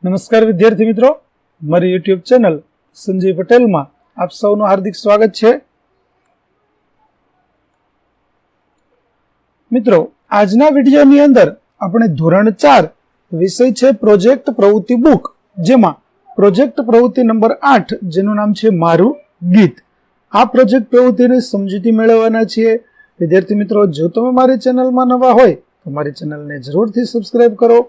નમસ્કાર વિદ્યાર્થી મિત્રો, મારી યુટ્યુબ ચેનલ સંજય પટેલમાં આપ સૌનું હાર્દિક સ્વાગત છે. મિત્રો, આજના વિડીયોની અંદર આપણે ધોરણ 4 વિષય છે પ્રોજેક્ટ પ્રવૃત્તિ બુક, જેમાં પ્રોજેક્ટ પ્રવૃત્તિ નંબર 8 જેનું નામ છે મારું ગીત. આ પ્રોજેક્ટ પ્રવૃત્તિની સમજૂતી મેળવવાના છીએ. વિદ્યાર્થી મિત્રો, જો તમે મારી ચેનલમાં નવા હોય તો મારી ચેનલને જરૂરથી સબસ્ક્રાઇબ કરો.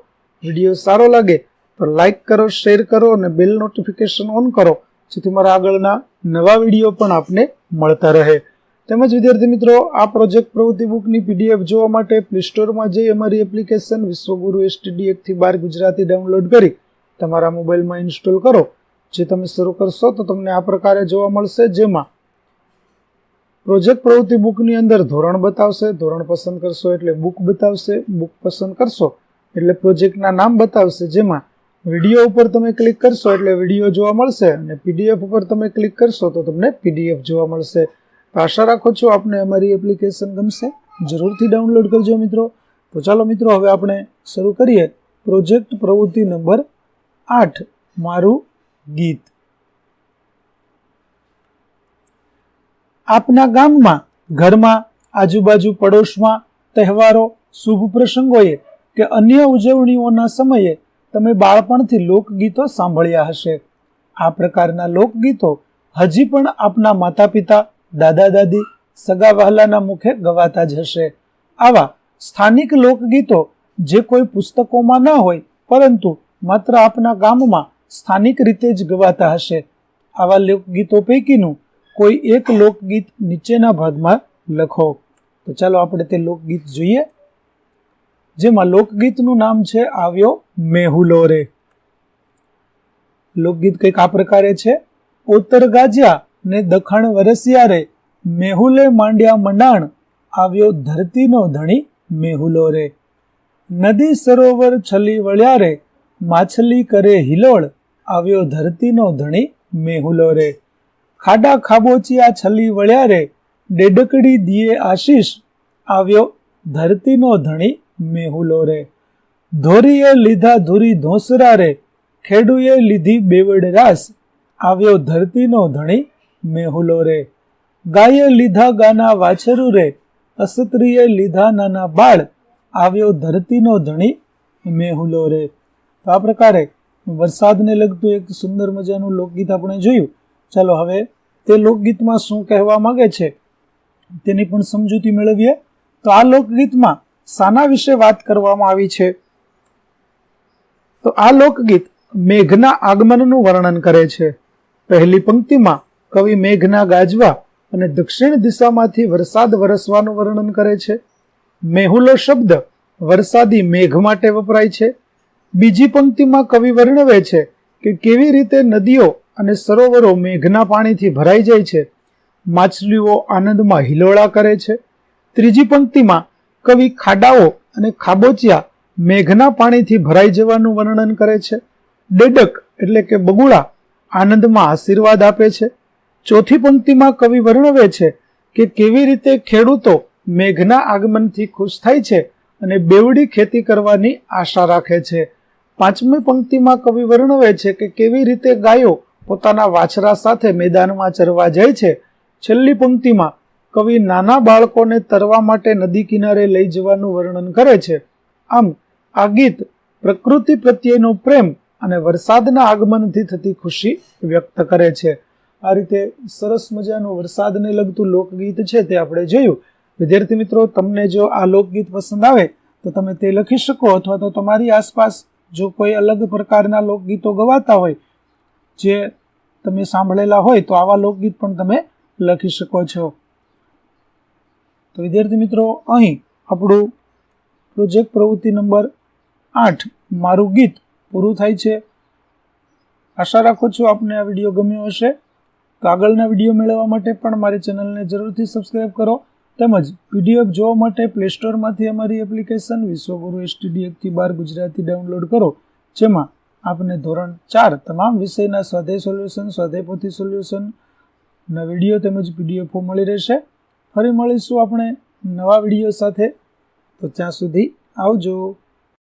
વિડીયો સારો લાગે તો લાઈક કરો, શેર કરો અને બેલ નોટિફિકેશન ઓન કરો, જેથી મારા આગળના નવા વિડીયો પણ આપને મળતા રહે. તેમજ વિદ્યાર્થી મિત્રો, આ પ્રોજેક્ટ પ્રવૃત્તિ બુકની પીડીએફ જોવા માટે પ્લે સ્ટોરમાં જઈ અમારી એપ્લિકેશન વિશ્વગુરુ STD 1 થી 12 ગુજરાતી ડાઉનલોડ કરી તમારા મોબાઈલમાં ઇન્સ્ટોલ કરો. જે તમે શરૂ કરશો તો તમને આ પ્રકારે જોવા મળશે, જેમાં પ્રોજેક્ટ પ્રવૃત્તિ બુકની અંદર ધોરણ બતાવશે, ધોરણ પસંદ કરશો એટલે બુક બતાવશે, બુક પસંદ કરશો એટલે પ્રોજેક્ટના નામ બતાવશે, જેમાં વિડીયો ઉપર તમે ક્લિક કરશો એટલે વિડીયો જોવા મળશે અને પીડીએફ ઉપર તમે ક્લિક કરશો તો તમને પીડીએફ જોવા મળશે. આશા રાખું છું આપને અમારી એપ્લિકેશન ગમશે. જરૂરથી ડાઉનલોડ કરજો મિત્રો. તો ચાલો મિત્રો, હવે આપણે શરૂ કરીએ પ્રોજેક્ટ પ્રવૃત્તિ નંબર 8 મારું ગીત. આપના ગામમાં, ઘરમાં, આજુબાજુ પડોશમાં તહેવારો, શુભ પ્રસંગોએ કે અન્ય ઉજવણીઓના સમયે તમે બાળપણથી લોકગીતો સાંભળ્યા હશે. આ પ્રકારના લોકગીતો હજી પણ આપના માતા પિતા, દાદા દાદી, સગા વહાલાના મુખે ગવાતા જ હશે. આવા સ્થાનિક લોકગીતો જે કોઈ પુસ્તકોમાં ન હોય, પરંતુ માત્ર આપના ગામમાં સ્થાનિક રીતે જ ગવાતા હશે. આવા લોકગીતો પૈકીનું કોઈ એક લોકગીત નીચેના ભાગમાં લખો. તો ચાલો આપણે તે લોકગીત જોઈએ, જેમાં લોકગીતનું નામ છે આવ્યો મેહુલો રે. લોકગીત કંઈક આ પ્રકારે છે. ઓતર ગાજ્યા ને દખણ વરસ્યા રે, મેહુલે માંડ્યા મંડાણ, આવ્યો ધરતીનો ધણી મેહુલો રે. નદી સરોવર છલી વળ્યા રે, માછલી કરે હિલોળ, આવ્યો ધરતીનો ધણી મેહુલો રે. ખાડા ખાબોચિયા છલી વળ્યા રે, ડેડકડી દિયે આશીષ, આવ્યો ધરતીનો ધણી મેહુલો રે. ધોરીએ લીધા ધુરી ધોસરા રે, ખેડૂએ લીધી બેવડ રાસ, આવ્યો ધરતીનો ધણી મેહુલો રે. ગાયે લીધા ગાના વાછરું રે, અસત્રીએ લીધા નાના બાળ, આવ્યો ધરતીનો ધણી મેહુલો રે. તો આ પ્રકારે વરસાદને લગતું એક સુંદર મજાનું લોકગીત આપણે જોયું. ચાલો હવે તે લોકગીતમાં શું કહેવા માંગે છે તેની પણ સમજૂતી મેળવીએ. તો આ લોકગીતમાં શાના વિશે વાત કરવામાં આવી છે? તો આ લોકગીત મેઘના આગમનનું વર્ણન કરે છે. પહેલી પંક્તિમાં કવિ મેઘના ગાજવા અને દક્ષિણ દિશામાંથી વરસાદ વરસવાનું વર્ણન કરે છે. મેહુલો શબ્દ વરસાદી મેઘ માટે વપરાય છે. બીજી પંક્તિમાં કવિ વર્ણવે છે કે કેવી રીતે નદીઓ અને સરોવરો મેઘના પાણીથી ભરાઈ જાય છે, માછલીઓ આનંદમાં હિલોળા કરે છે. ત્રીજી પંક્તિમાં કવિ ખાડાઓ અને ખાબોચિયા મેઘના પાણીથી ભરાઈ જવાનું વર્ણન કરે છે. ડેડક એટલે કે બગુડા આનંદમાં આશીર્વાદ આપે છે. ચોથી પંક્તિમાં કવિ વર્ણવે છે કે કેવી રીતે ખેડૂતો મેઘના આગમનથી ખુશ થાય છે અને બેવડી ખેતી કરવાની આશા રાખે છે. પાંચમી પંક્તિમાં કવિ વર્ણવે છે કે કેવી રીતે ગાયો પોતાના વાછરા સાથે મેદાનમાં ચરવા જાય છે. છેલ્લી પંક્તિમાં કવિ નાના બાળકોને તરવા માટે નદી કિનારે લઈ જવાનું વર્ણન કરે છે. આમ આ ગીત પ્રકૃતિ પ્રત્યેનો પ્રેમ અને વરસાદના આગમનથી થતી ખુશી વ્યક્ત કરે છે. આ રીતે સરસ મજાનું વરસાદને લગતું લોકગીત છે તે આપણે જોયું. વિદ્યાર્થી મિત્રો, તમને જો આ લોકગીત પસંદ આવે તો તમે તે લખી શકો, અથવા તો તમારી આસપાસ જો કોઈ અલગ પ્રકારના લોકગીતો ગવાતા હોય જે તમે સાંભળેલા હોય તો આવા લોકગીત પણ તમે લખી શકો છો. તો વિદ્યાર્થી મિત્રો, અહીં આપણું પ્રોજેક્ટ પ્રવૃત્તિ નંબર 8 મારું ગીત પૂરું થાય છે. આશા રાખું છું આપને આ વિડીયો ગમ્યો હશે. તો આગળના વિડીયો મેળવવા માટે પણ મારી ચેનલને જરૂરથી સબસ્ક્રાઇબ કરો. તેમજ પીડીએફ જોવા માટે પ્લે સ્ટોરમાંથી અમારી એપ્લિકેશન વિશ્વગુરુ STD 1 થી 12 ગુજરાતી ડાઉનલોડ કરો, જેમાં આપને ધોરણ 4 તમામ વિષયના સ્વાધ્યાય સોલ્યુશન, સ્વાધ્યાય પોથી સોલ્યુશનના વિડીયો તેમજ પીડીએફો મળી રહેશે. ફરી મળીશું આપણે નવા વિડીયો સાથે. તો ત્યાં સુધી આવજો.